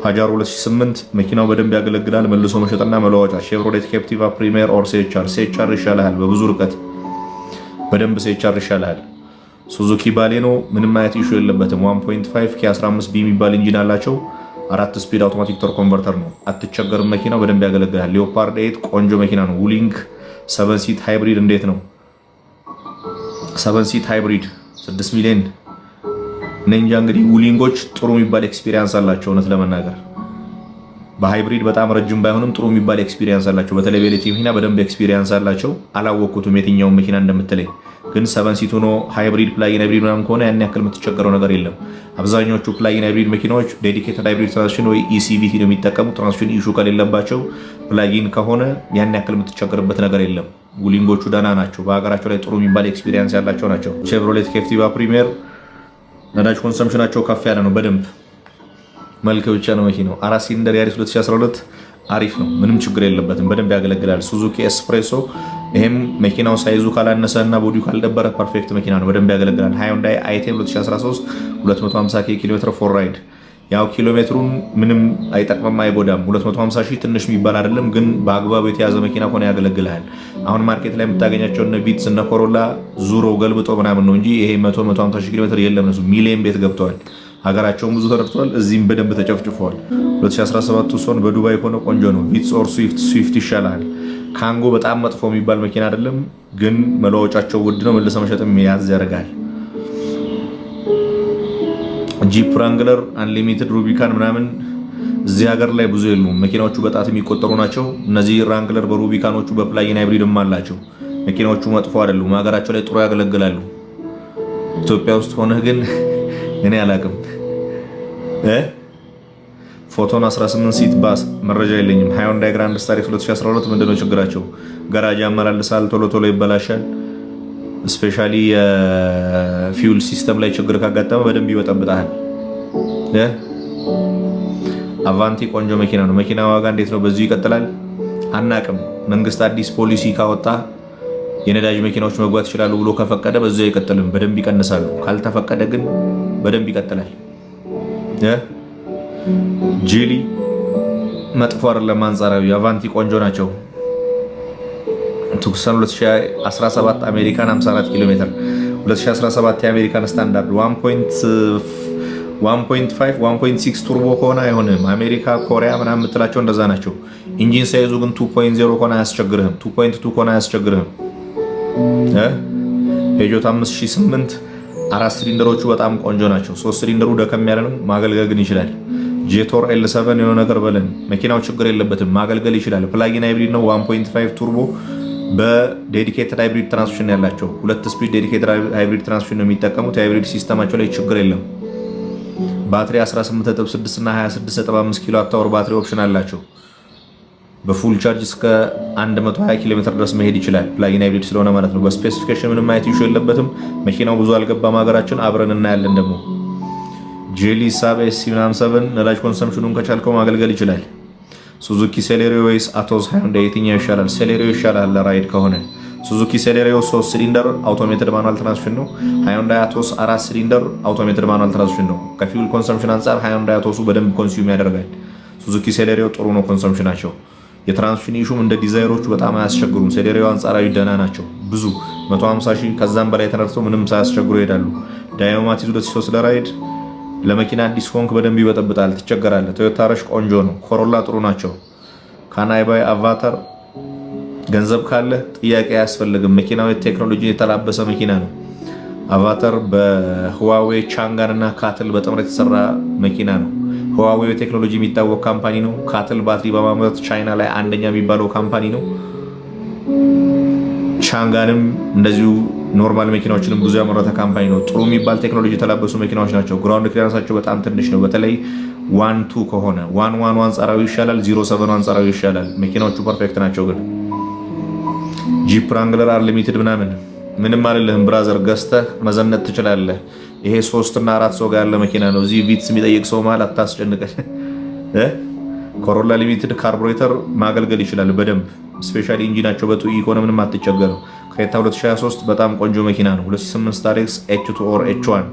ሀጃር 2008 መኪናው በደንብ ያገለግላል። መልሶ መሸጥና መለዋወጫ ሼቭሮሌት ካፕቲቫ ፕሪሚየር ኦር ሴቻር ይሻልሃል። በብዙ ርቀት በደንብ ሴቻር ይሻልሃል። ሱዙኪ ባሌኖ ምንም አይነት ኢሹ የለበትም። 1.5 ከ15 ቢ የሚባል ኢንጂን አላቸው። 4 ስፒድ አውቶማቲክ ቶርክ ኮንቨርተር ነው። አትቸገርም። መኪናው በደንብ ያገለግላል። ሊዮፓርድ 8 ቆንጆ መኪና ነው። ውሊንግ 7 ሲት ሃይብሪድ እንዴት ነው? 7 ሲት ሃይብሪድ 6 ሚሊዮን እኔ እንጃ። እንግዲህ ውሊንጎች ጥሩ የሚባል ኤክስፒሪየንስ አላቸው። እውነት ለመናገር በሃይብሪድ በጣም ረጅም ባይሆንም ጥሩ የሚባል ኤክስፒሪየንስ አላቸው። በተለይ በኤሌክትሪክ መኪና በደንብ ኤክስፒሪየንስ አላቸው። አላወቅኩትም የትኛውን መኪና እንደምትለኝ ግን 7 ሲት ሆኖ ሃይብሪድ ፕላጊን ሃይብሪድ ምናምን ከሆነ ያን ያክል የምትቸገረው ነገር የለም። አብዛኞቹ ፕላጊን ሃይብሪድ መኪናዎች ዴዲኬትድ ሃይብሪድ ትራንስሚሽን ወይ ኢሲቪቲ ነው የሚጠቀሙ። ትራንስሚሽን ኢሹ ከሌለባቸው ፕላጊን ከሆነ ያን ያክል የምትቸገርበት ነገር የለም። ውሊንጎቹ ደህና ናቸው። በሀገራቸው ላይ ጥሩ የሚባል ኤክስፒሪየንስ ያላቸው ናቸው። ቼቭሮሌት ካፕቲቫ ፕሪሚየር ነዳጅ ኮንሰምፕሽናቸው ከፍ ያለ ነው። በደንብ መልክ ብቻ ነው መኪናው። 4 ሲሊንደር ያሪስ 2012 አሪፍ ነው። ምንም ችግር የለበትም። በደንብ ያገለግላል። ሱዙኪ ኤስፕሬሶ ይሄም መኪናው ሳይዙ ካላነሰ እና ቦዲው ካልደበረ ፐርፌክት መኪና ነው። በደንብ ያገለግላል። ሃይንዳይ አይቴም 2013 250 ኪሎ ሜትር ፎር ራይድ። ያው ኪሎ ሜትሩን ምንም አይጠቅምም አይጎዳም። 250 ሺህ ትንሽ የሚባል አይደለም፣ ግን በአግባቡ የተያዘ መኪና ሆነ ያገለግልሃል። አሁን ማርኬት ላይ የምታገኛቸው እነ ቪትስ እነ ኮሮላ ዙሮ ገልብጦ ምናምን ነው እንጂ ይሄ 150 ሺህ ኪሎ ሜትር የለም። እነሱ ሚሊየን ቤት ገብተዋል። ሀገራቸውን ብዙ ተረድተዋል። እዚህም በደንብ ተጨፍጭፈዋል። 2017 ቱሶን በዱባይ ሆነ ቆንጆ ነው። ቪትስ ኦር ስዊፍት ይሻላል። ካንጎ በጣም መጥፎ የሚባል መኪና አይደለም፣ ግን መለዋወጫቸው ውድ ነው። መልሰ መሸጥም ያዝ ያደርጋል። ጂፕ ራንግለር አንሊሚትድ ሩቢካን ምናምን እዚህ ሀገር ላይ ብዙ የሉም። መኪናዎቹ በጣት የሚቆጠሩ ናቸው። እነዚህ ራንግለር በሩቢካኖቹ በፕላጊን ሃይብሪድም አላቸው። መኪናዎቹ መጥፎ አይደሉም። ሀገራቸው ላይ ጥሩ ያገለግላሉ። ኢትዮጵያ ውስጥ ሆነህ ግን እኔ አላቅም። ፎቶን 18 ሲት ባስ መረጃ የለኝም። ሃይንዳይ ግራንድ ስታር 2012 ምንድነው ችግራቸው? ገራጅ ያመላልሳል፣ ቶሎ ቶሎ ይበላሻል። ስፔሻሊ የፊውል ሲስተም ላይ ችግር ካጋጠመ በደንብ ይበጠብጣል። አቫንቲ ቆንጆ መኪና ነው። መኪና ዋጋ እንዴት ነው? በዚሁ ይቀጥላል? አናቅም። መንግስት አዲስ ፖሊሲ ካወጣ የነዳጅ መኪናዎች መግባት ይችላሉ ብሎ ከፈቀደ በዚሁ አይቀጥልም፣ በደንብ ይቀንሳሉ። ካልተፈቀደ ግን በደንብ ይቀጥላል። ጂሊ መጥፎ አይደለም፣ አንጻራዊ። አቫንቲ ቆንጆ ናቸው። ቱክሰን 2017 አሜሪካን 54 ኪሎ ሜትር 2017 የአሜሪካን ስታንዳርድ 1.5 1.6 ቱርቦ ከሆነ አይሆንም። አሜሪካ ኮሪያ ምናምን የምትላቸው እንደዛ ናቸው። ኢንጂን ሳይዙ ግን 2.0 ከሆነ አያስቸግርህም። 2.2 ከሆነ አያስቸግርህም። ፔጆት 5008 4 ሲሊንደሮቹ በጣም ቆንጆ ናቸው። 3 ሲሊንደሩ ደከም ያለ ነው፣ ማገልገል ግን ይችላል። ጄቶር ኤል7 የሆነ ነገር በለን መኪናው ችግር የለበትም፣ ማገልገል ይችላል። ፕላጊን ሃይብሪድ ነው። 1.5 ቱርቦ በዴዲኬትድ ሃይብሪድ ትራንስሚሽን ያላቸው 2 ስፒድ ዴዲኬትድ ሃይብሪድ ትራንስሚሽን ነው የሚጠቀሙት። የሃይብሪድ ሲስተማቸው ላይ ችግር የለም። ባትሪ 18.6 እና 26.5 ኪሎ አወር ባትሪ ኦፕሽን አላቸው። በፉል ቻርጅ እስከ 120 ኪሎ ሜትር ድረስ መሄድ ይችላል። ፕላጊን ሃይብሪድ ስለሆነ ማለት ነው። በስፔሲፊኬሽን ምንም አይነት ኢሹ የለበትም። መኪናው ብዙ አልገባም ሀገራችን፣ አብረን እናያለን። ደግሞ ጄሊ ሳብ ኤስ7 ነዳጅ ኮንሰምፕሽኑን ከቻልከው ማገልገል ይችላል። ሱዙኪ ሴሌሪዮ ወይስ አቶስ ሃይንዳይ የትኛው ይሻላል? ሴሌሪዮ ይሻላል ለራይድ ከሆነ። ሱዙኪ ሴሌሪዮ 3 ሲሊንደር አውቶሜትድ ማኑዋል ትራንስሚሽን ነው። ሃይንዳይ አቶስ 4 ሲሊንደር አውቶሜትድ ማኑዋል ትራንስሚሽን ነው። ከፊውል ኮንሰምፕሽን አንጻር ሃይንዳይ አቶሱ በደንብ ኮንሱም ያደርጋል። ሱዙኪ ሴሌሪዮ ጥሩ ነው ኮንሰምፕሽናቸው። የትራንስሚሽን ኢሹም እንደ ዲዛይሮቹ በጣም አያስቸግሩም። ሴሌሪዮ አንጻራዊ ደህና ናቸው። ብዙ 150 ሺህ ከዛም በላይ ተነርተው ምንም ሳያስቸግሩ ይሄዳሉ። ዳይናማቲዝ 2003 ለራይድ ለመኪና አዲስ ሆንክ በደንብ ይበጠብጣል፣ ትቸገራለህ። ቶዮታ ረሽ ቆንጆ ነው። ኮሮላ ጥሩ ናቸው። ካናይ ባይ አቫታር ገንዘብ ካለ ጥያቄ አያስፈልግም። መኪናው ቴክኖሎጂ የተላበሰ መኪና ነው። አቫታር በህዋዌ ቻንጋን እና ካትል በጥምረት የተሰራ መኪና ነው። ህዋዌ ቴክኖሎጂ የሚታወቅ ካምፓኒ ነው። ካትል ባትሪ በማምረት ቻይና ላይ አንደኛ የሚባለው ካምፓኒ ነው። ቻንጋንም እንደዚሁ ኖርማል መኪናዎችንም ብዙ ያመረተ ካምፓኒ ነው። ጥሩ የሚባል ቴክኖሎጂ የተላበሱ መኪናዎች ናቸው። ግራውንድ ክሊራንሳቸው በጣም ትንሽ ነው። በተለይ 1.2 ከሆነ 1.1 አንጻራዊ ይሻላል፣ 0.7 አንጻራዊ ይሻላል። መኪናዎቹ ፐርፌክት ናቸው። ግን ጂፕ ራንግለር አንሊሚትድ ምንም አልልህም ብራዘር፣ ገዝተህ መዘነት ትችላለህ። ይሄ 3 እና 4 ሰው ጋር ያለ መኪና ነው። እዚህ ቪትስ የሚጠይቅ ሰው ማለት አታስጨንቀን። ኮሮላ ሊሚትድ ካርቡሬተር ማገልገል ይችላል በደንብ ስፔሻሊ ኢንጂናቸው በቱኢ ከሆነ ምንም አትቸገረው። ክሬታ 2023 በጣም ቆንጆ መኪና ነው። 2008 ስታር ኤክስ ኤች2 ኦር ኤች1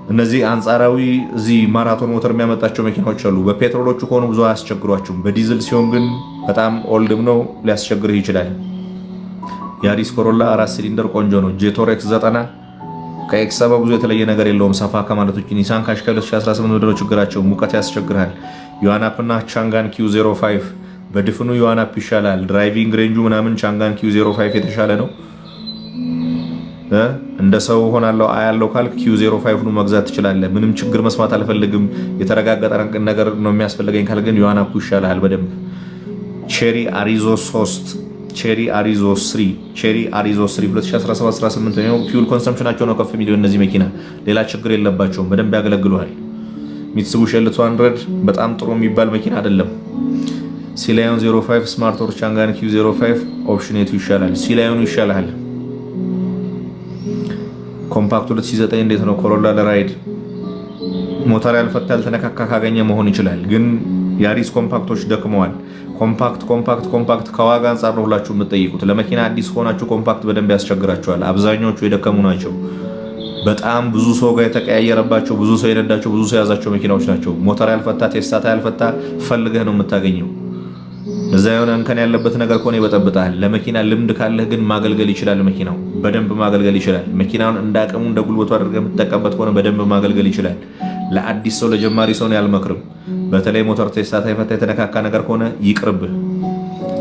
እነዚህ አንጻራዊ እዚህ ማራቶን ሞተር የሚያመጣቸው መኪናዎች አሉ። በፔትሮሎቹ ከሆኑ ብዙ አያስቸግሯቸውም። በዲዝል ሲሆን ግን በጣም ኦልድም ነው ሊያስቸግርህ ይችላል። ያሪስ ኮሮላ 4 ሲሊንደር ቆንጆ ነው። ጄቶር ኤክስ 90 ከኤክስ 70 ብዙ የተለየ ነገር የለውም ሰፋ ከማለት ውጭ። ኒሳን ካሽካይ 2018 ምንድነው ችግራቸው? ሙቀት ያስቸግራል። ዩዋናፕ እና ቻንጋን Q05 በድፍኑ ዩዋናፕ ይሻላል። ድራይቪንግ ሬንጁ ምናምን ቻንጋን Q05 የተሻለ ነው። እንደ ሰው ሆናለው አያለው ካልክ Q05 ነው መግዛት ትችላለህ። ምንም ችግር መስማት አልፈልግም የተረጋገጠ ነገር ነው የሚያስፈልገኝ ካልክ ግን ዩዋናፕ ይሻላል በደንብ። ቼሪ አሪዞ 3 ቼሪ አሪዞ 3 2017-18 ነው። ፊውል ኮንሰምፕሽናቸው ነው ከፍ የሚለው እነዚህ መኪና ሌላ ችግር የለባቸውም። በደንብ ያገለግሉሃል። ሚትሱቢሺ L200 በጣም ጥሩ የሚባል መኪና አይደለም። ሲላዮን 05 ስማርት ኦር ቻንጋን Q05 ኦፕሽኔቱ ይሻላል። ሲላዮኑ ይሻላል። ኮምፓክት 2009 እንዴት ነው? ኮሮላ ለራይድ ሞተር ያልፈታ ያልተነካካ ካገኘ መሆን ይችላል። ግን ያሪስ ኮምፓክቶች ደክመዋል። ኮምፓክት ከዋጋ አንጻር ነው ሁላችሁ የምትጠይቁት። ለመኪና አዲስ ሆናችሁ ኮምፓክት በደንብ ያስቸግራቸዋል። አብዛኞቹ የደከሙ ናቸው። በጣም ብዙ ሰው ጋር የተቀያየረባቸው፣ ብዙ ሰው የነዳቸው፣ ብዙ ሰው የያዛቸው መኪናዎች ናቸው። ሞተር ያልፈታ ቴስታታ ያልፈታ ፈልገህ ነው የምታገኘው። እዛ የሆነ እንከን ያለበት ነገር ከሆነ ይበጠብጣል። ለመኪና ልምድ ካለህ ግን ማገልገል ይችላል። መኪናው በደንብ ማገልገል ይችላል። መኪናውን እንዳቅሙ እንደ ጉልበቱ አድርገህ የምትጠቀምበት ከሆነ በደንብ ማገልገል ይችላል። ለአዲስ ሰው ለጀማሪ ሰው ነው ያልመክርም። በተለይ ሞተር ቴስታታ የፈታ የተነካካ ነገር ከሆነ ይቅርብህ።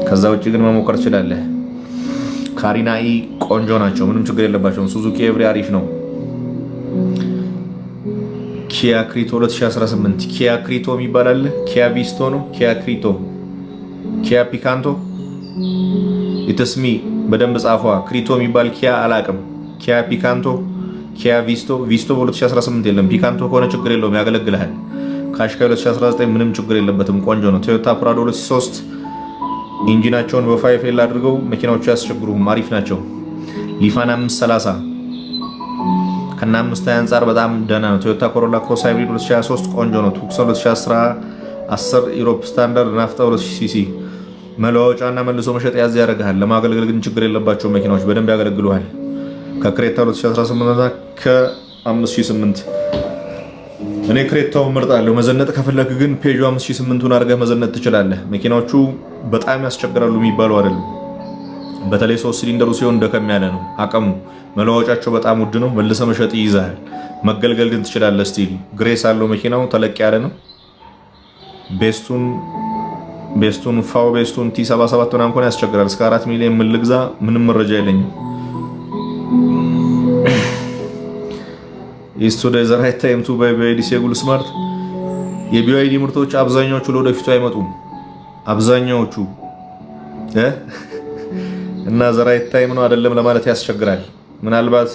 ከዛ ውጭ ግን መሞከር ትችላለህ። ካሪናኢ ቆንጆ ናቸው፣ ምንም ችግር የለባቸውም። ሱዙኪ ኤቭሪ አሪፍ ነው። ኪያ ክሪቶ 2018 ኪያ ክሪቶ የሚባል አለ። ኪያ ቪስቶ ነው። ኪያ ክሪቶ፣ ኪያ ፒካንቶ ኢትስሚ በደንብ ጻፏ። ክሪቶ የሚባል ኪያ አላቅም። ኪያ ፒካንቶ፣ ኪያ ቪስቶ በ2018 የለም። ፒካንቶ ከሆነ ችግር የለውም ያገለግልሃል። ካሽካይ 2019 ምንም ችግር የለበትም ቆንጆ ነው። ቶዮታ ፕራዶ 2003 ኢንጂናቸውን በ5L አድርገው መኪናዎቹ ያስቸግሩም አሪፍ ናቸው። ሊፋን 530 ከና 5 አንጻር በጣም ደህና ነው። ቶዮታ ኮሮላ ክሮስ ሃይብሪድ 2023 ቆንጆ ነው። ቱክሰን 2010 ኢሮፕ ስታንዳርድ ናፍታ 2000 ሲሲ መለዋወጫና መልሶ መሸጥ ያዝ ያደርግሃል። ለማገልገል ግን ችግር የለባቸው መኪናዎች በደንብ ያገለግሉሃል። ከክሬታ 2018 ከ5008 እኔ ክሬታውን እመርጣለሁ። መዘነጥ ከፈለክ ግን ፔጆ 5008ን አድርገህ መዘነጥ ትችላለህ። መኪናዎቹ በጣም ያስቸግራሉ የሚባሉ አይደሉም። በተለይ 3 ሲሊንደሩ ሲሆን ደከም ያለ ነው አቅሙ። መለዋወጫቸው በጣም ውድ ነው። መልሰ መሸጥ ይይዛል። መገልገል ግን ትችላለህ። ስቲል ግሬስ አለው መኪናው ተለቅ ያለ ነው። ቤስቱን T77 ምናምን እንኳን ያስቸግራል። እስከ 4 ሚሊዮን ምን ልግዛ? ምንም መረጃ የለኝም። ኢስቱዲዮ ዘራይት ታይም ቱ ባይ BYD ሴጉል ስማርት የBYD ምርቶች አብዛኛዎቹ ለወደፊቱ አይመጡም። አብዛኛዎቹ እና ዘራይት ታይም ነው አይደለም ለማለት ያስቸግራል። ምናልባት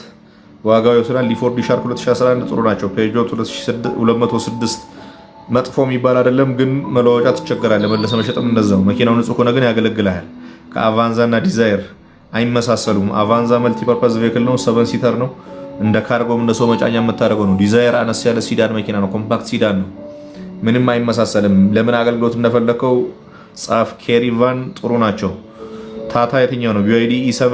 ዋጋው ይወስናል። ሊፎርድ ሻርክ 2011 ጥሩ ናቸው። ፔጆ 206 መጥፎ የሚባል አይደለም፣ ግን መለዋወጫ ትቸገራለህ። መለሰ መሸጥም እንደዛው። መኪናው ንጹህ ከሆነ ግን ያገለግልሃል። ከአቫንዛ እና ዲዛይር አይመሳሰሉም። አቫንዛ መልቲፐርፐዝ ቬክል ነው፣ 7 ሲተር ነው። እንደ ካርጎም እንደ ሰው መጫኛ የምታደርገው ነው። ዲዛይር አነስ ያለ ሲዳን መኪና ነው፣ ኮምፓክት ሲዳን ነው። ምንም አይመሳሰልም። ለምን አገልግሎት እንደፈለከው ጻፍ። ኬሪቫን ጥሩ ናቸው። ታታ የትኛው ነው? BYD E7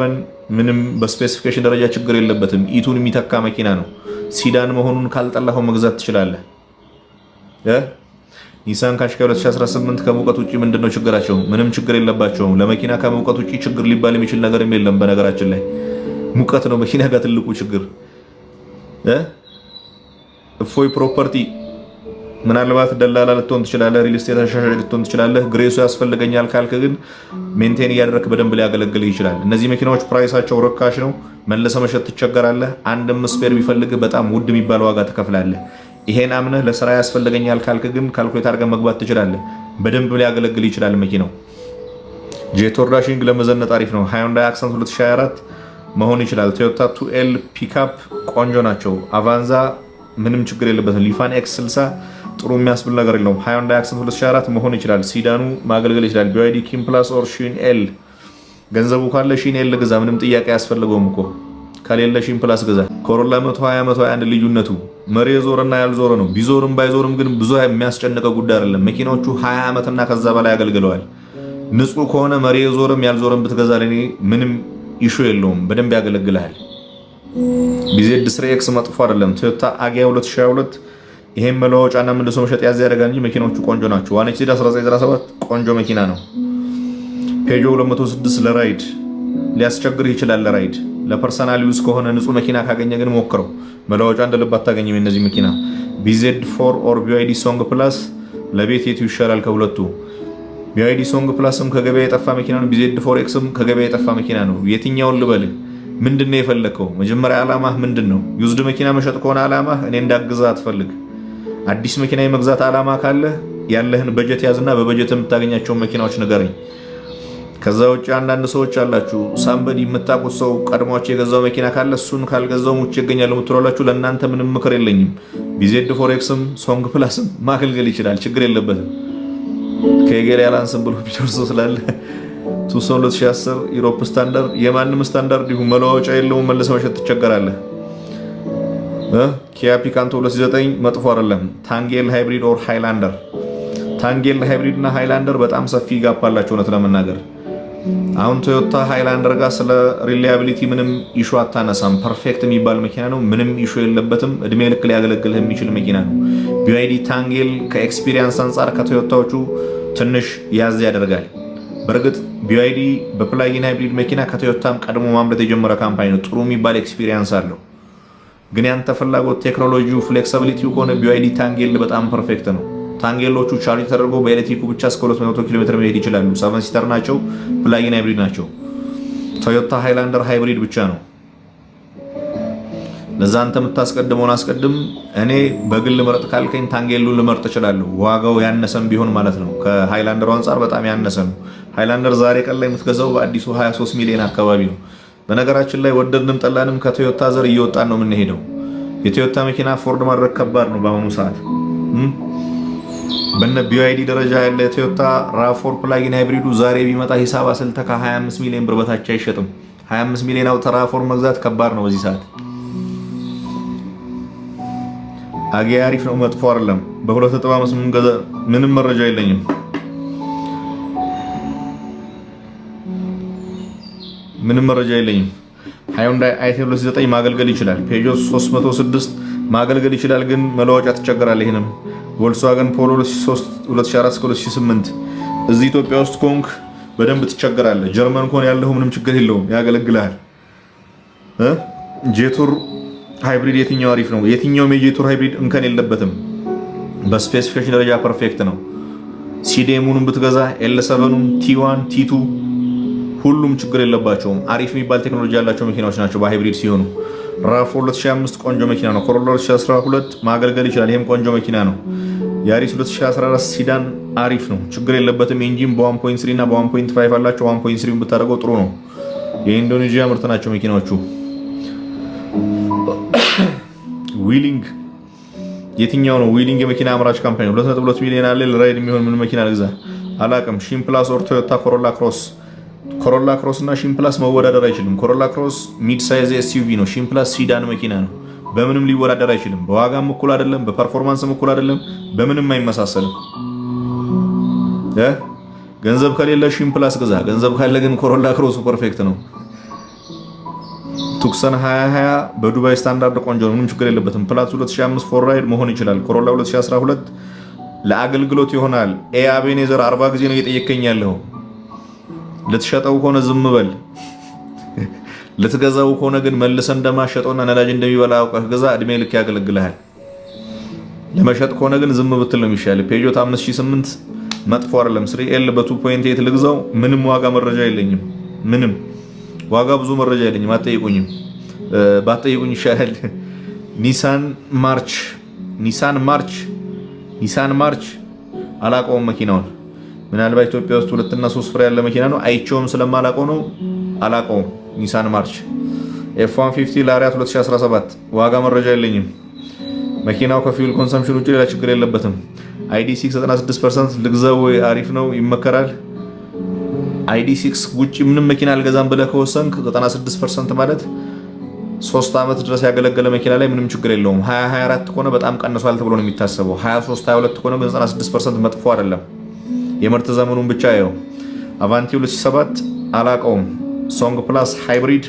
ምንም በስፔሲፊኬሽን ደረጃ ችግር የለበትም። ኢቱን የሚተካ መኪና ነው። ሲዳን መሆኑን ካልጠላኸው መግዛት ትችላለህ። ኒሳን ካሽካይ 2018 ከሙቀት ውጪ ምንድነው ችግራቸው? ምንም ችግር የለባቸውም። ለመኪና ከሙቀት ውጪ ችግር ሊባል የሚችል ነገርም የለም። በነገራችን ላይ ሙቀት ነው መኪና ጋር ትልቁ ችግር። እፎይ ፕሮፐርቲ ምናልባት ደላላ ልትሆን ትችላለህ፣ ሪል ስቴት አሻሻጭ ልትሆን ትችላለህ። ግሬሱ ያስፈልገኛል ካልክ ግን ሜንቴን እያደረክ በደንብ ሊያገለግልህ ይችላል። እነዚህ መኪናዎች ፕራይሳቸው ርካሽ ነው። መልሰ መሸጥ ትቸገራለህ። አንድም ስፔር ቢፈልግህ በጣም ውድ የሚባል ዋጋ ትከፍላለህ። ይሄን አምነህ ለስራ ያስፈልገኛል ካልክ ግን ካልኩሌት አድርገህ መግባት ትችላለህ። በደንብ ሊያገለግል ይችላል መኪናው። ጄቶር ዳሽንግ ለመዘነጥ አሪፍ ነው። ሃይንዳይ አክሰንት 2024 መሆን ይችላል። ቶዮታ 2L ፒክአፕ ቆንጆ ናቸው። አቫንዛ ምንም ችግር የለበትም። ሊፋን X60 ጥሩ የሚያስብል ነገር የለውም። ሃይንዳይ አክሰንት 2024 መሆን ይችላል። ሲዳኑ ማገልገል ይችላል። BYD ኪም ፕላስ ኦር ሺን ኤል ገንዘቡ ካለ ሺን ኤል ግዛ። ምንም ጥያቄ አያስፈልገውም እኮ ከሌለ ሺን ፕላስ ግዛ። ኮሮላ 120 121 ልዩነቱ መሪ የዞረና ያልዞረ ነው። ቢዞርም ባይዞርም ግን ብዙ የሚያስጨንቀው ጉዳይ አይደለም። መኪናዎቹ 20 ዓመትና ከዛ በላይ አገልግለዋል። ንጹህ ከሆነ መሪ የዞረም ያልዞረም ብትገዛ ለኔ ምንም ኢሹ የለውም። በደንብ ያገለግልሃል። ቢዜድ 3ኤክስ መጥፎ አይደለም። ቶዮታ አጊያ 2022 ይሄን መለዋወጫና መልሶ መሸጥ ያዝ ያደርጋል እንጂ መኪናዎቹ ቆንጆ ናቸው። ዋን ኤችዲ 1997 ቆንጆ መኪና ነው። ፔጆ 206 ለራይድ ሊያስቸግርህ ይችላል። ለራይድ ለፐርሰናል ዩዝ ከሆነ ንጹህ መኪና ካገኘ ግን ሞክረው። መለዋወጫ እንደ ልብ አታገኝም የነዚህ መኪና። ቢዜድ 4 ኦር ቢዋይዲ ሶንግ ፕላስ ለቤት የቱ ይሻላል ከሁለቱ? ቢዋይዲ ሶንግ ፕላስም ከገበያ የጠፋ መኪና ነው። ቢዜድ 4ኤክስም ከገበያ የጠፋ መኪና ነው። የትኛውን ልበልህ? ምንድነው የፈለከው? መጀመሪያ ዓላማህ ምንድነው? ዩዝድ መኪና መሸጥ ከሆነ ዓላማህ እኔ እንዳግዛ አትፈልግ። አዲስ መኪና የመግዛት ዓላማ ካለ ያለህን በጀት ያዝና በበጀት የምታገኛቸውን መኪናዎች ንገረኝ። ከዛ ውጭ አንዳንድ ሰዎች አላችሁ ሳምበዲ የምታውቁት ሰው ቀድሟቸው የገዛው መኪና ካለ እሱን ካልገዛው ሙቼ ይገኛል የምትሏላችሁ። ለእናንተ ምንም ምክር የለኝም። ቢዜድ 4ኤክስም ሶንግ ፕላስም ማገልገል ይችላል፣ ችግር የለበትም። ከገሌ ያላንስም ብሎ ቢደርሶ ስላለ ቱሶን 2010 ዩሮፕ ስታንዳርድ የማንም ስታንዳርድ ይሁን መለዋወጫ የለውም። መልሰህ መሸጥ ትቸገራለህ። ኪያ ፒካንቶ 2009 መጥፎ አይደለም። ታንጌል ሃይብሪድ ኦር ሃይላንደር። ታንጌል ሃይብሪድ እና ሃይላንደር በጣም ሰፊ ጋፕ አላቸው እውነት ለመናገር። አሁን ቶዮታ ሃይላንደር ጋር ስለ ሪላያቢሊቲ ምንም ኢሹ አታነሳም። ፐርፌክት የሚባል መኪና ነው፣ ምንም ኢሹ የለበትም። እድሜ ልክ ሊያገለግልህ የሚችል መኪና ነው። ቢዋይዲ ታንጌል ከኤክስፒሪየንስ አንጻር ከቶዮታዎቹ ትንሽ ያዝ ያደርጋል። በእርግጥ ቢዋይዲ በፕላጊን ሃይብሪድ መኪና ከቶዮታም ቀድሞ ማምረት የጀመረ ካምፓኒ ነው። ጥሩ የሚባል ኤክስፒሪየንስ አለው። ግን ያንተ ፍላጎት ቴክኖሎጂው፣ ፍሌክሲቢሊቲው ከሆነ ቢዋይዲ ታንጌል በጣም ፐርፌክት ነው። ታንጌሎቹ ቻርጅ ተደርጎ በኤሌክትሪኩ ብቻ እስከ 200 ኪሎ ሜትር መሄድ ይችላሉ። 7 ሲተር ናቸው። ፕላጊን ሃይብሪድ ናቸው። ቶዮታ ሃይላንደር ሃይብሪድ ብቻ ነው። ለዛ አንተ የምታስቀድመውን አስቀድም። እኔ በግል ምርጥ ካልከኝ ታንጌሉን ልመርጥ እችላለሁ። ዋጋው ያነሰም ቢሆን ማለት ነው። ከሃይላንደሩ አንጻር በጣም ያነሰ ነው። ሃይላንደር ዛሬ ቀን ላይ የምትገዛው በአዲሱ 23 ሚሊዮን አካባቢ ነው። በነገራችን ላይ ወደድንም ጠላንም ከቶዮታ ዘር እየወጣን ነው የምንሄደው። የቶዮታ መኪና አፎርድ ማድረግ ከባድ ነው በአሁኑ ሰዓት። በነ ቢዋይዲ ደረጃ ያለ ቶዮታ ራፎር ፕላጊን ሃይብሪዱ ዛሬ ቢመጣ ሂሳብ አስልተ ከ25 ሚሊዮን ብር በታች አይሸጥም። 25 ሚሊዮን አውጥተህ ራፎር መግዛት ከባድ ነው በዚህ ሰዓት። አጊያ አሪፍ ነው፣ መጥፎ አይደለም። በ2.5 ምንም መረጃ የለኝም። ሃዩንዳይ i10 2009 ማገልገል ይችላል። ፔጆ 306 ማገልገል ይችላል፣ ግን መለዋወጫ ትቸገራለህ። ይሄንም ቮልክስዋገን ፖሎ 2004 እስከ 2008 እዚህ ኢትዮጵያ ውስጥ ኮንክ በደንብ ትቸገራለህ። ጀርመን ኮን ያለው ምንም ችግር የለውም፣ ያገለግልሃል። ጄቱር ሃይብሪድ የትኛው አሪፍ ነው? የትኛውም የጄቱር ሃይብሪድ እንከን የለበትም። በስፔሲፊኬሽን ደረጃ ፐርፌክት ነው። ሲዲኤሙንም ብትገዛ ኤል7ም ቲ1 ቲ2 ሁሉም ችግር የለባቸውም። አሪፍ የሚባል ቴክኖሎጂ ያላቸው መኪናዎች ናቸው በሃይብሪድ ሲሆኑ። ራፎ 2005 ቆንጆ መኪና ነው። ኮሮላ 2012 ማገልገል ይችላል፣ ይሄም ቆንጆ መኪና ነው። ያሪስ 2014 ሲዳን አሪፍ ነው፣ ችግር የለበትም። ኢንጂን በ1.3 እና በ1.5 አላቸው። 1.3 ብታደርገው ጥሩ ነው። የኢንዶኔዥያ ምርት ናቸው መኪናዎቹ። ዊሊንግ የትኛው ነው? ዊሊንግ የመኪና አምራች ካምፓኒ ነው። 2.2 ሚሊዮን አለ። ለራይድ የሚሆን ምን መኪና ልግዛ አላቅም። ሺምፕላስ ኦር ቶዮታ ኮሮላ ክሮስ እና ሺምፕላስ መወዳደር አይችልም። ኮሮላ ክሮስ ሚድ ሳይዝ ኤስዩቪ ነው። ሺምፕላስ ሲዳን መኪና ነው። በምንም ሊወዳደር አይችልም። በዋጋም እኩል አይደለም፣ በፐርፎርማንስም እኩል አይደለም፣ በምንም አይመሳሰልም። ገንዘብ ከሌለ ሺምፕላስ ግዛ፣ ገንዘብ ካለ ግን ኮሮላ ክሮሱ ፐርፌክት ነው። ቱክሰን 2020 በዱባይ ስታንዳርድ ቆንጆ ነው፣ ምንም ችግር የለበትም። ፕላስ 2005 ፎር ራይድ መሆን ይችላል። ኮሮላ 2012 ለአገልግሎት ይሆናል። አቤኔዘር 40 ጊዜ ነው እየጠየቀኝ ያለው። ልትሸጠው ከሆነ ዝም በል፣ ልትገዛው ከሆነ ግን መልሰህ እንደማሸጠውና ነዳጅ እንደሚበላ አውቀህ ግዛ። እድሜ ልክ ያገለግልሃል። ለመሸጥ ከሆነ ግን ዝም ብትል ነው የሚሻል። ፔጆት 5008 መጥፎ አይደለም። 3ኤል በ2.8 ልግዛው። ምንም ዋጋ መረጃ የለኝም። ምንም ዋጋ ብዙ መረጃ የለኝም። አትጠይቁኝም፣ ባትጠይቁኝ ይሻላል። ኒሳን ማርች አላውቀውም መኪናውን። ምናልባት ኢትዮጵያ ውስጥ 2 እና 3 ፍሬ ያለ መኪና ነው። አይቼውም ስለማላውቀው ነው አላውቀውም። ኒሳን ማርች F150 ላሪያት 2017 ዋጋ መረጃ የለኝም። መኪናው ከፊውል ኮንሰምፕሽን ውጭ ሌላ ችግር የለበትም። ID6 96% ልግዛው ወይ? አሪፍ ነው፣ ይመከራል። ID6 ውጭ ምንም መኪና አልገዛም ብለህ ከወሰንክ 96% ማለት 3 ዓመት ድረስ ያገለገለ መኪና ላይ ምንም ችግር የለውም። 2024 ከሆነ በጣም ቀንሷል ተብሎ ነው የሚታሰበው። 23 22 ከሆነ ግን 96% መጥፎ አይደለም። የምርት ዘመኑን ብቻ ያው። አቫንቲ 2007 አላውቀውም። ሶንግ ፕላስ ሃይብሪድ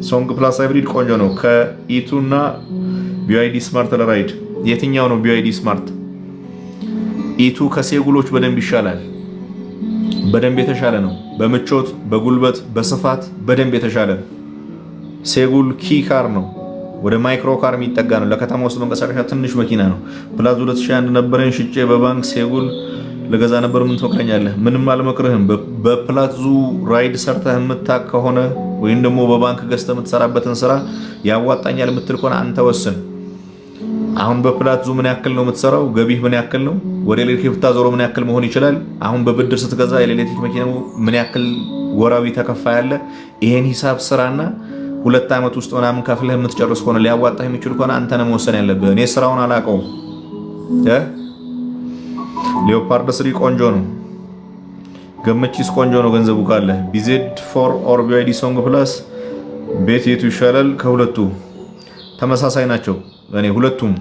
ሶንግ ፕላስ ሃይብሪድ ቆንጆ ነው። ከኢቱ እና ቢዋይዲ ስማርት ለራይድ የትኛው ነው ቢዋይዲ ስማርት? ኢቱ ከሴጉሎች በደንብ ይሻላል። በደንብ የተሻለ ነው። በምቾት በጉልበት በስፋት በደንብ የተሻለ ነው። ሴጉል ኪ ካር ነው። ወደ ማይክሮ ካር የሚጠጋ ነው። ለከተማ ውስጥ መንቀሳቀሻ ትንሽ መኪና ነው። ፕላዝ 2001 ነበረኝ ሽጬ በባንክ ሴጉል ለገዛ ነበር። ምን ትመክረኛለህ? ምንም አልመክርህም። በፕላዙ ራይድ ሰርተህ የምታውቅ ከሆነ ወይም ደግሞ በባንክ ገዝተህ የምትሰራበትን ስራ ያዋጣኛል የምትል ከሆነ አንተ ወስን። አሁን በፕላዙ ምን ያክል ነው የምትሰራው? ገቢህ ምን ያክል ነው? ወደ ኤሌክትሪክ ብታዞረው ምን ያክል መሆን ይችላል? አሁን በብድር ስትገዛ የኤሌክትሪክ መኪናው ምን ያክል ወራዊ ተከፋይ አለ? ይሄን ሂሳብ ስራና 2 ዓመት ውስጥ ምናምን ከፍለህ የምትጨርስ ከሆነ ሊያዋጣህ የሚችል ከሆነ አንተ ነህ መወሰን ያለብህ። እኔ ስራውን አላውቀውም። ሌኦፓርድ 3 ቆንጆ ነው። ገመቺስ ቆንጆ ነው ገንዘቡ ካለ። BZ4 ኦር BYD ሶንግ ፕላስ ቤት የቱ ይሻላል? ከሁለቱ ተመሳሳይ ናቸው እኔ ሁለቱም።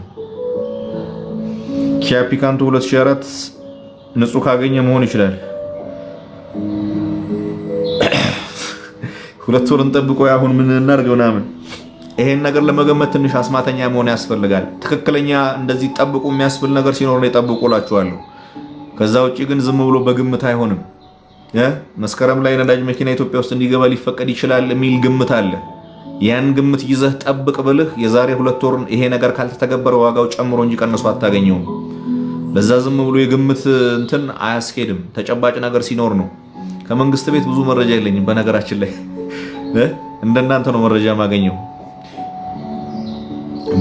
ኪያ ፒካንቶ 2004 ንጹህ ካገኘ መሆን ይችላል። ሁለት ወር እንጠብቆ አሁን ምን እናድርገው ምናምን። ይሄን ነገር ለመገመት ትንሽ አስማተኛ መሆን ያስፈልጋል። ትክክለኛ እንደዚህ ጠብቁ የሚያስብል ነገር ሲኖር ነው ይጠብቁላችኋለሁ። ከዛ ውጪ ግን ዝም ብሎ በግምት አይሆንም። መስከረም ላይ ነዳጅ መኪና ኢትዮጵያ ውስጥ እንዲገባ ሊፈቀድ ይችላል የሚል ግምት አለ። ያን ግምት ይዘህ ጠብቅ ብልህ የዛሬ 2 ወር ይሄ ነገር ካልተተገበረ ዋጋው ጨምሮ እንጂ ቀንሶ አታገኘውም። ለዛ ዝም ብሎ የግምት እንትን አያስኬድም። ተጨባጭ ነገር ሲኖር ነው። ከመንግስት ቤት ብዙ መረጃ የለኝም በነገራችን ላይ እንደናንተ ነው መረጃ ማገኘው።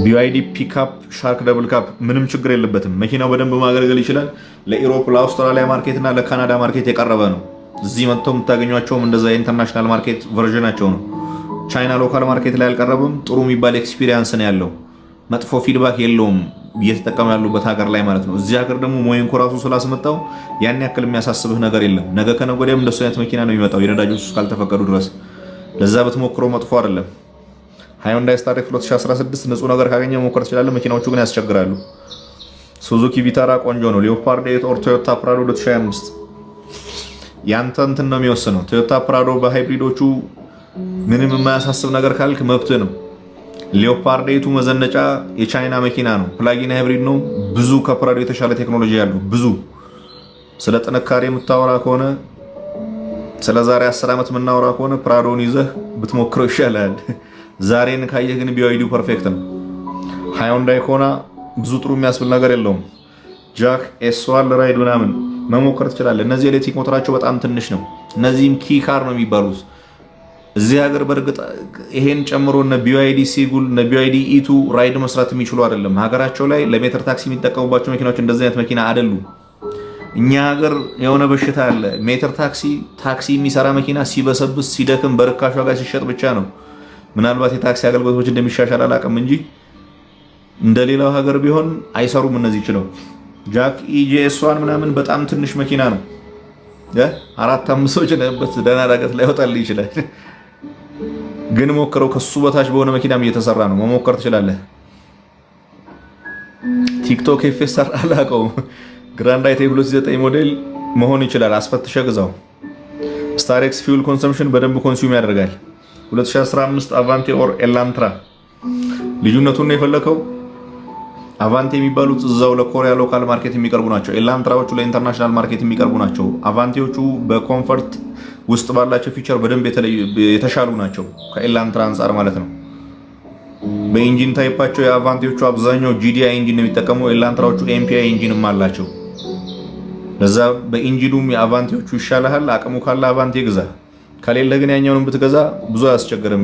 BYD ፒክአፕ ሻርክ ደብል ካፕ ምንም ችግር የለበትም። መኪናው በደንብ ማገልገል ይችላል። ለኢሮፕ ለአውስትራሊያ ማርኬት እና ለካናዳ ማርኬት የቀረበ ነው። እዚህ መጥተው የምታገኟቸውም እንደዛ የኢንተርናሽናል ማርኬት ቨርዥናቸው ነው። ቻይና ሎካል ማርኬት ላይ አልቀረበም። ጥሩ የሚባል ኤክስፒሪየንስ ነው ያለው። መጥፎ ፊድባክ የለውም እየተጠቀሙ ያሉበት ሀገር ላይ ማለት ነው። እዚህ ሀገር ደግሞ ሞይንኮ ራሱ ስላስመጣው ያን ያክል የሚያሳስብህ ነገር የለም። ነገ ከነገ ወዲያም እንደሱ አይነት መኪና ነው የሚመጣው የነዳጅ ውስጥ ካልተፈቀዱ ድረስ። ለዛ ብትሞክረው መጥፎ አይደለም። ሃይንዳይ ስታር 2016 ንጹህ ነገር ካገኘ መሞከር ትችላለህ። መኪናዎቹ ግን ያስቸግራሉ። ሱዙኪ ቪታራ ቆንጆ ነው። ሌኦፓርድ 8 ኦር ቶዮታ ፕራዶ 2025 ያንተ እንትን ነው የሚወስነው። ቶዮታ ፕራዶ በሃይብሪዶቹ ምንም የማያሳስብ ነገር ካልክ መብትህ ነው። ሌኦፓርድ 8 መዘነጫ የቻይና መኪና ነው። ፕላጊን ሃይብሪድ ነው። ብዙ ከፕራዶ የተሻለ ቴክኖሎጂ ያለው ብዙ። ስለ ጥንካሬ የምታወራ ከሆነ ስለ ዛሬ 10 ዓመት የምናወራ ከሆነ ፕራዶን ይዘህ ብትሞክረው ይሻላል። ዛሬን ካየህ ግን BYD ፐርፌክት ነው። ሃይንዳይ ኮና ብዙ ጥሩ የሚያስብል ነገር የለውም። ጃክ ኤስዋል ራይድ ምናምን መሞከር ትችላለህ። እነዚህ ኤሌክትሪክ ሞተራቸው በጣም ትንሽ ነው። እነዚህም ኪ ካር ነው የሚባሉት። እዚህ ሀገር በእርግጥ ይሄን ጨምሮ እነ BYD ሲጉል እነ BYD ኢቱ ራይድ መስራት የሚችሉ አይደለም። ሀገራቸው ላይ ለሜትር ታክሲ የሚጠቀሙባቸው መኪናዎች እንደዚህ አይነት መኪና አይደሉም። እኛ ሀገር የሆነ በሽታ አለ። ሜትር ታክሲ የሚሰራ መኪና ሲበሰብስ ሲደክም በርካሽ ዋጋ ሲሸጥ ብቻ ነው። ምናልባት የታክሲ አገልግሎቶች እንደሚሻሻል አላውቅም እንጂ እንደሌላው ሀገር ቢሆን አይሰሩም። እነዚህ ችለው ጃክ ኢጄኤስ1 ምናምን በጣም ትንሽ መኪና ነው። 4-5 ሰዎች ነበት ደህና ዳገት ላይ ወጣል ይችላል። ግን ሞክረው ከሱ በታች በሆነ መኪናም እየተሰራ ነው። መሞከር ትችላለህ። ቲክቶክ ኤፍኤስአር አላውቀውም። ግራንድ አይ 2009 ሞዴል መሆን ይችላል። አስፈትሸ ግዛው። ስታሬክስ ፊውል ኮንሰምፕሽን በደንብ ኮንሱም ያደርጋል። 2015 አቫንቴ ኦር ኤላንትራ ልዩነቱን ነው የፈለከው። አቫንቴ የሚባሉት እዛው ለኮሪያ ሎካል ማርኬት የሚቀርቡ ናቸው። ኤላንትራዎቹ ለኢንተርናሽናል ማርኬት የሚቀርቡ ናቸው። አቫንቴዎቹ በኮምፈርት ውስጥ ባላቸው ፊቸር በደንብ የተሻሉ ናቸው ከኤላንትራ አንጻር ማለት ነው። በኢንጂን ታይፓቸው የአቫንቴዎቹ አብዛኛው GDI ኢንጂን ነው የሚጠቀሙ። ኤላንትራዎቹ MPI ኢንጂንም አላቸው። ለዛ በኢንጂኑም የአቫንቴዎቹ ይሻላል። አቅሙ ካለ አቫንቴ ግዛ፣ ከሌለ ግን ያኛውንም ብትገዛ ብዙ አያስቸግርም።